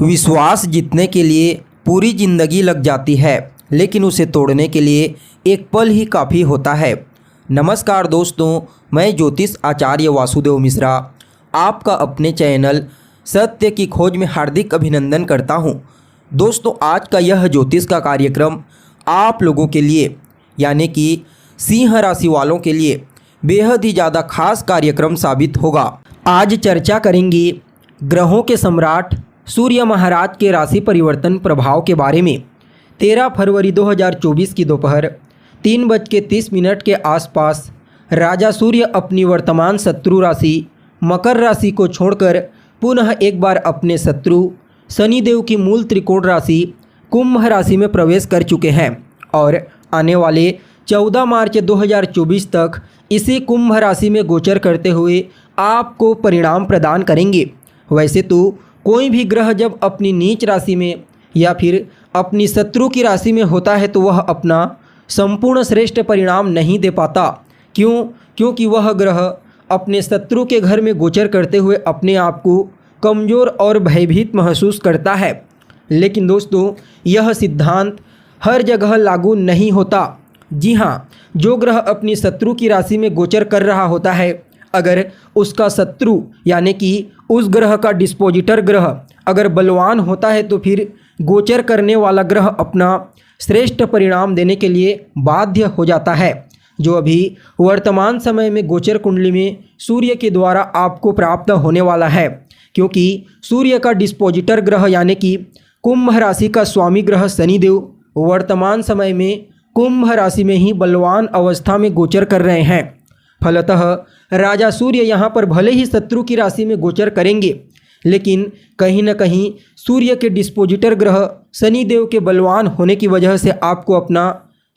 विश्वास जीतने के लिए पूरी जिंदगी लग जाती है, लेकिन उसे तोड़ने के लिए एक पल ही काफ़ी होता है। नमस्कार दोस्तों, मैं ज्योतिष आचार्य वासुदेव मिश्रा आपका अपने चैनल सत्य की खोज में हार्दिक अभिनंदन करता हूं। दोस्तों, आज का यह ज्योतिष का कार्यक्रम आप लोगों के लिए यानी कि सिंह राशि वालों के लिए बेहद ही ज़्यादा खास कार्यक्रम साबित होगा। आज चर्चा करेंगे ग्रहों के सम्राट सूर्य महाराज के राशि परिवर्तन प्रभाव के बारे में। 13 फरवरी 2024 की दोपहर 3:30 के आसपास राजा सूर्य अपनी वर्तमान शत्रु राशि मकर राशि को छोड़कर पुनः एक बार अपने शत्रु शनिदेव की मूल त्रिकोण राशि कुंभ राशि में प्रवेश कर चुके हैं और आने वाले 14 मार्च 2024 तक इसी कुंभ राशि में गोचर करते हुए आपको परिणाम प्रदान करेंगे। वैसे तो कोई भी ग्रह जब अपनी नीच राशि में या फिर अपनी शत्रु की राशि में होता है तो वह अपना संपूर्ण श्रेष्ठ परिणाम नहीं दे पाता। क्योंकि वह ग्रह अपने शत्रु के घर में गोचर करते हुए अपने आप को कमज़ोर और भयभीत महसूस करता है। लेकिन दोस्तों, यह सिद्धांत हर जगह लागू नहीं होता। जी हाँ, जो ग्रह अपनी शत्रु की राशि में गोचर कर रहा होता है, अगर उसका शत्रु यानी कि उस ग्रह का डिस्पोजिटर ग्रह अगर बलवान होता है तो फिर गोचर करने वाला ग्रह अपना श्रेष्ठ परिणाम देने के लिए बाध्य हो जाता है, जो अभी वर्तमान समय में गोचर कुंडली में सूर्य के द्वारा आपको प्राप्त होने वाला है। क्योंकि सूर्य का डिस्पोजिटर ग्रह यानी कि कुंभ राशि का स्वामी ग्रह शनिदेव वर्तमान समय में कुंभ राशि में ही बलवान अवस्था में गोचर कर रहे हैं। फलतः राजा सूर्य यहाँ पर भले ही शत्रु की राशि में गोचर करेंगे, लेकिन कहीं न कहीं सूर्य के डिस्पोजिटर ग्रह शनिदेव के बलवान होने की वजह से आपको अपना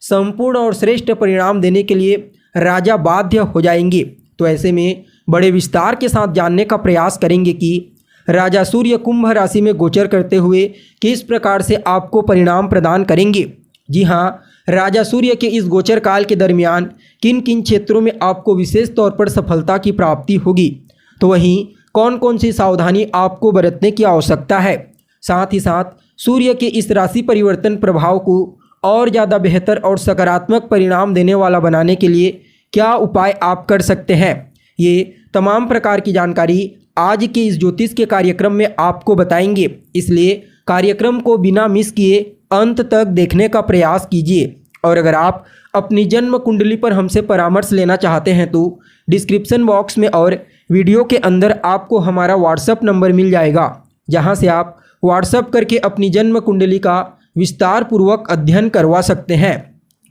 संपूर्ण और श्रेष्ठ परिणाम देने के लिए राजा बाध्य हो जाएंगे। तो ऐसे में बड़े विस्तार के साथ जानने का प्रयास करेंगे कि राजा सूर्य कुंभ राशि में गोचर करते हुए किस प्रकार से आपको परिणाम प्रदान करेंगे। जी हाँ, राजा सूर्य के इस गोचर काल के दरमियान किन किन क्षेत्रों में आपको विशेष तौर पर सफलता की प्राप्ति होगी, तो वहीं कौन कौन सी सावधानी आपको बरतने की आवश्यकता है। साथ ही साथ सूर्य के इस राशि परिवर्तन प्रभाव को और ज़्यादा बेहतर और सकारात्मक परिणाम देने वाला बनाने के लिए क्या उपाय आप कर सकते हैं, ये तमाम प्रकार की जानकारी आज के इस ज्योतिष के कार्यक्रम में आपको बताएंगे। इसलिए कार्यक्रम को बिना मिस किए अंत तक देखने का प्रयास कीजिए। और अगर आप अपनी जन्म कुंडली पर हमसे परामर्श लेना चाहते हैं तो डिस्क्रिप्शन बॉक्स में और वीडियो के अंदर आपको हमारा व्हाट्सएप नंबर मिल जाएगा, जहां से आप व्हाट्सएप करके अपनी जन्म कुंडली का विस्तार पूर्वक अध्ययन करवा सकते हैं।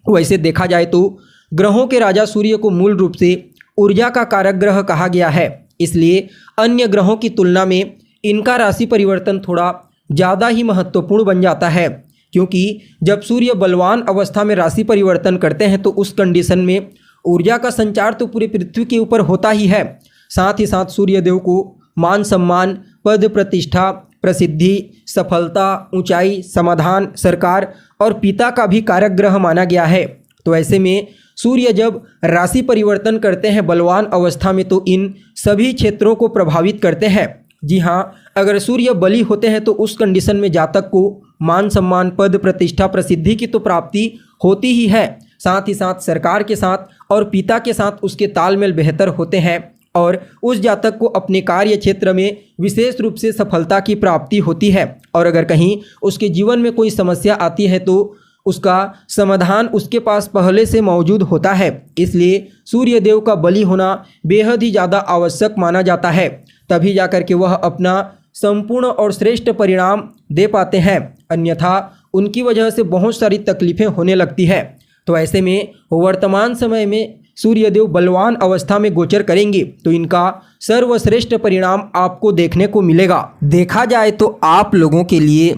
वैसे देखा जाए तो ग्रहों के राजा सूर्य को मूल रूप से ऊर्जा का कारक ग्रह कहा गया है, इसलिए अन्य ग्रहों की तुलना में इनका राशि परिवर्तन थोड़ा ज़्यादा ही महत्वपूर्ण बन जाता है। क्योंकि जब सूर्य बलवान अवस्था में राशि परिवर्तन करते हैं तो उस कंडीशन में ऊर्जा का संचार तो पूरी पृथ्वी के ऊपर होता ही है। साथ ही साथ सूर्य देव को मान सम्मान, पद प्रतिष्ठा, प्रसिद्धि, सफलता, ऊंचाई, समाधान, सरकार और पिता का भी कारक ग्रह माना गया है। तो ऐसे में सूर्य जब राशि परिवर्तन करते हैं बलवान अवस्था में तो इन सभी क्षेत्रों को प्रभावित करते हैं। जी हाँ, अगर सूर्य बली होते हैं तो उस कंडीशन में जातक को मान सम्मान, पद प्रतिष्ठा, प्रसिद्धि की तो प्राप्ति होती ही है। साथ ही साथ सरकार के साथ और पिता के साथ उसके तालमेल बेहतर होते हैं और उस जातक को अपने कार्य क्षेत्र में विशेष रूप से सफलता की प्राप्ति होती है। और अगर कहीं उसके जीवन में कोई समस्या आती है तो उसका समाधान उसके पास पहले से मौजूद होता है। इसलिए सूर्य देव का बलि होना बेहद ही ज़्यादा आवश्यक माना जाता है, तभी जाकर के वह अपना संपूर्ण और श्रेष्ठ परिणाम दे पाते हैं, अन्यथा उनकी वजह से बहुत सारी तकलीफ़ें होने लगती है। तो ऐसे में वर्तमान समय में सूर्यदेव बलवान अवस्था में गोचर करेंगे तो इनका सर्वश्रेष्ठ परिणाम आपको देखने को मिलेगा। देखा जाए तो आप लोगों के लिए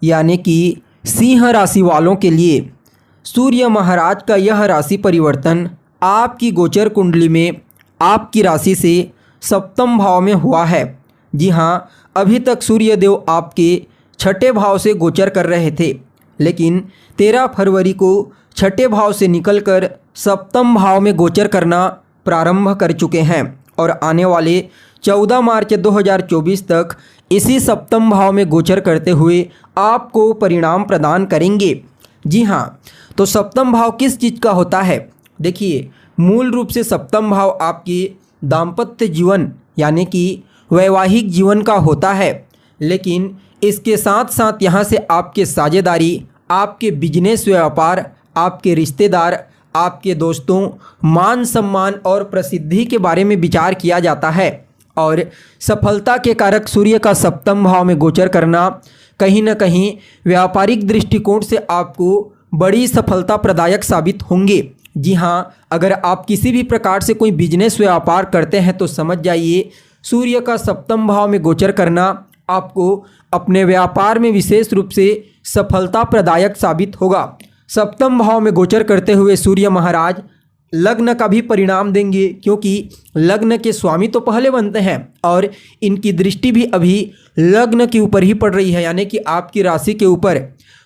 यानी कि सिंह राशि वालों के लिए सूर्य महाराज का यह राशि परिवर्तन आपकी गोचर कुंडली में आपकी राशि से सप्तम भाव में हुआ है। जी हाँ, अभी तक सूर्य देव आपके छठे भाव से गोचर कर रहे थे, लेकिन 13 फरवरी को छठे भाव से निकलकर सप्तम भाव में गोचर करना प्रारंभ कर चुके हैं और आने वाले 14 मार्च 2024 तक इसी सप्तम भाव में गोचर करते हुए आपको परिणाम प्रदान करेंगे। जी हाँ, तो सप्तम भाव किस चीज़ का होता है? देखिए, मूल रूप से सप्तम भाव आपकी दाम्पत्य जीवन यानी कि वैवाहिक जीवन का होता है, लेकिन इसके साथ साथ यहाँ से आपके साझेदारी, आपके बिजनेस व्यापार, आपके रिश्तेदार, आपके दोस्तों, मान सम्मान और प्रसिद्धि के बारे में विचार किया जाता है। और सफलता के कारक सूर्य का सप्तम भाव में गोचर करना कहीं न कहीं व्यापारिक दृष्टिकोण से आपको बड़ी सफलता प्रदायक साबित होंगे। जी हाँ, अगर आप किसी भी प्रकार से कोई बिजनेस व्यापार करते हैं तो समझ जाइए सूर्य का सप्तम भाव में गोचर करना आपको अपने व्यापार में विशेष रूप से सफलता प्रदायक साबित होगा। सप्तम भाव में गोचर करते हुए सूर्य महाराज लग्न का भी परिणाम देंगे, क्योंकि लग्न के स्वामी तो पहले बनते हैं और इनकी दृष्टि भी अभी लग्न के ऊपर ही पड़ रही है, यानी कि आपकी राशि के ऊपर।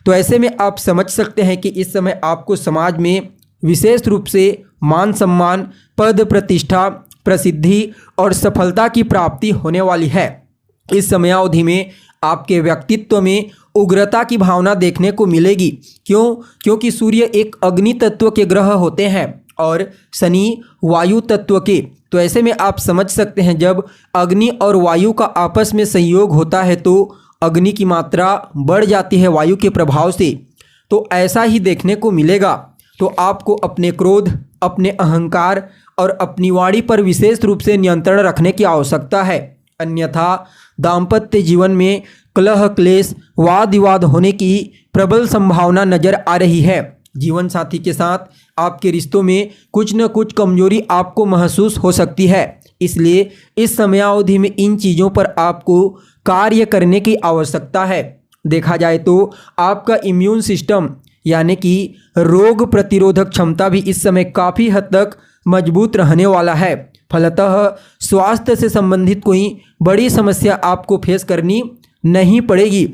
तो ऐसे में आप समझ सकते हैं कि इस समय आपको समाज में विशेष रूप से मान सम्मान, पद प्रतिष्ठा, प्रसिद्धि और सफलता की प्राप्ति होने वाली है। इस समयावधि में आपके व्यक्तित्व में उग्रता की भावना देखने को मिलेगी। क्यों? क्योंकि सूर्य एक अग्नि तत्व के ग्रह होते हैं और शनि वायु तत्व के। तो ऐसे में आप समझ सकते हैं जब अग्नि और वायु का आपस में संयोग होता है तो अग्नि की मात्रा बढ़ जाती है वायु के प्रभाव से। तो ऐसा ही देखने को मिलेगा। तो आपको अपने क्रोध, अपने अहंकार और अपनी वाणी पर विशेष रूप से नियंत्रण रखने की आवश्यकता है, अन्यथा दाम्पत्य जीवन में कलह, क्लेश, वाद विवाद होने की प्रबल संभावना नजर आ रही है। जीवन साथी के साथ आपके रिश्तों में कुछ न कुछ कमजोरी आपको महसूस हो सकती है, इसलिए इस समयावधि में इन चीज़ों पर आपको कार्य करने की आवश्यकता है। देखा जाए तो आपका इम्यून सिस्टम यानी कि रोग प्रतिरोधक क्षमता भी इस समय काफ़ी हद तक मजबूत रहने वाला है। फलतः स्वास्थ्य से संबंधित कोई बड़ी समस्या आपको फेस करनी नहीं पड़ेगी।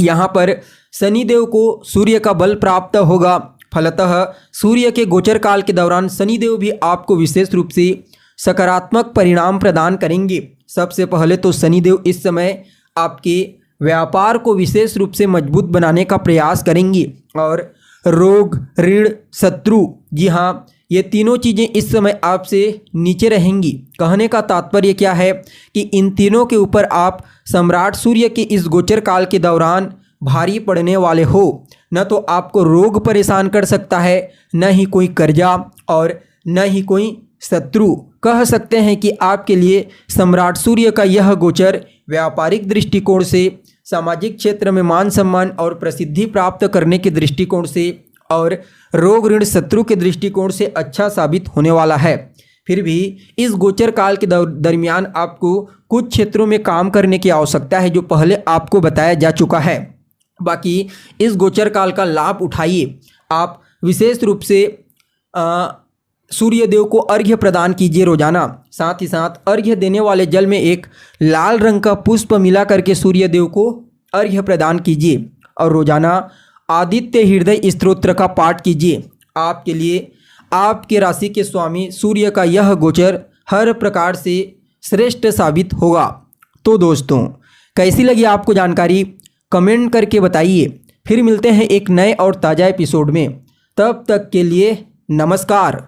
यहाँ पर शनिदेव को सूर्य का बल प्राप्त होगा। फलतः सूर्य के गोचर काल के दौरान शनिदेव भी आपको विशेष रूप से सकारात्मक परिणाम प्रदान करेंगे। सबसे पहले तो शनिदेव इस समय आपके व्यापार को विशेष रूप से मजबूत बनाने का प्रयास करेंगे और रोग, ऋण, शत्रु, जी हाँ, ये तीनों चीज़ें इस समय आपसे नीचे रहेंगी। कहने का तात्पर्य क्या है कि इन तीनों के ऊपर आप सम्राट सूर्य के इस गोचर काल के दौरान भारी पड़ने वाले हो। न तो आपको रोग परेशान कर सकता है, न ही कोई कर्जा और न ही कोई शत्रु। कह सकते हैं कि आपके लिए सम्राट सूर्य का यह गोचर व्यापारिक दृष्टिकोण से, सामाजिक क्षेत्र में मान सम्मान और प्रसिद्धि प्राप्त करने के दृष्टिकोण से और रोग, ऋण, शत्रु के दृष्टिकोण से अच्छा साबित होने वाला है। फिर भी इस गोचर काल के दरमियान आपको कुछ क्षेत्रों में काम करने की आवश्यकता है, जो पहले आपको बताया जा चुका है। बाकी इस गोचर काल का लाभ उठाइए। आप विशेष रूप से सूर्य देव को अर्घ्य प्रदान कीजिए रोजाना। साथ ही साथ अर्घ्य देने वाले जल में एक लाल रंग का पुष्प मिला करके सूर्य देव को अर्घ्य प्रदान कीजिए और रोजाना आदित्य हृदय स्तोत्र का पाठ कीजिए। आपके लिए आपके राशि के स्वामी सूर्य का यह गोचर हर प्रकार से श्रेष्ठ साबित होगा। तो दोस्तों, कैसी लगी आपको जानकारी? कमेंट करके बताइए। फिर मिलते हैं एक नए और ताज़ा एपिसोड में। तब तक के लिए नमस्कार।